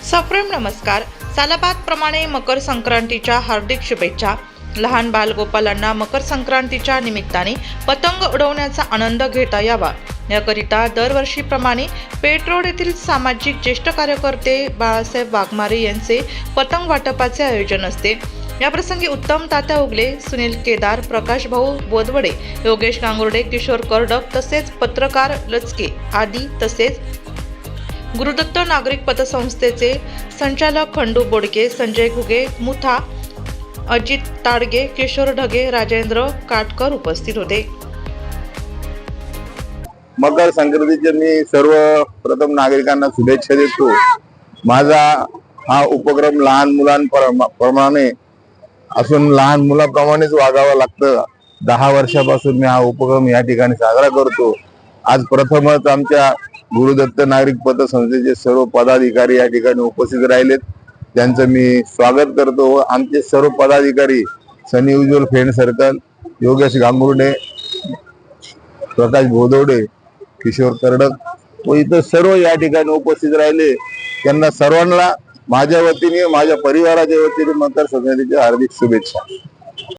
सप्रेम नमस्कार. सालाबाद प्रमाणे मकर संक्रांतीच्या हार्दिक शुभेच्छा. लहान बालगोपालांना मकर संक्रांतीच्या निमित्ताने पतंग उडवण्याचा आनंद घेता यावा याकरिता दरवर्षीप्रमाणे पेठ रोड येथील सामाजिक ज्येष्ठ कार्यकर्ते बाळासाहेब वाघमारे यांचे पतंग वाटपाचे आयोजन असते. याप्रसंगी उत्तम तात्या उगले, सुनील केदार, प्रकाश भाऊ बोदवडे, योगेश गांगुर्डे, किशोर करडक तसेच पत्रकार लचके आदी तसेच गुरुदत्त नागरिक पतसंस्थेचे संचालक खंडू बोडके, संजय घुगे मुथा, अजित ताडगे, किशोर ढगे, राजेंद्र काटकर उपस्थित होते. मकर संक्रांतीचे मी सर्व प्रथम नागरिकांना शुभेच्छा देतो. माझा हा उपक्रम लहान मुलांप्रमाणे असून लहान मुलाप्रमाणेच वागावं लागतं. 10 वर्षापासून मी हा उपक्रम या ठिकाणी साजरा करतो. आज प्रथमच आमच्या गुरुदत्त नागरिक पतसंस्थेचे सर्व पदाधिकारी या ठिकाणी उपस्थित राहिलेत. त्यांचं मी स्वागत करतो. आमचे सर्व पदाधिकारी सनी उज्ज्वल फ्रेंड सर्कल, योगेश गांगुर्डे, प्रकाश बोदवडे, किशोर करडक व इतर सर्व या ठिकाणी उपस्थित राहिले. त्यांना सर्वांना माझ्या वतीने, माझ्या परिवाराच्या वतीने मकर संक्रांतीच्या हार्दिक शुभेच्छा.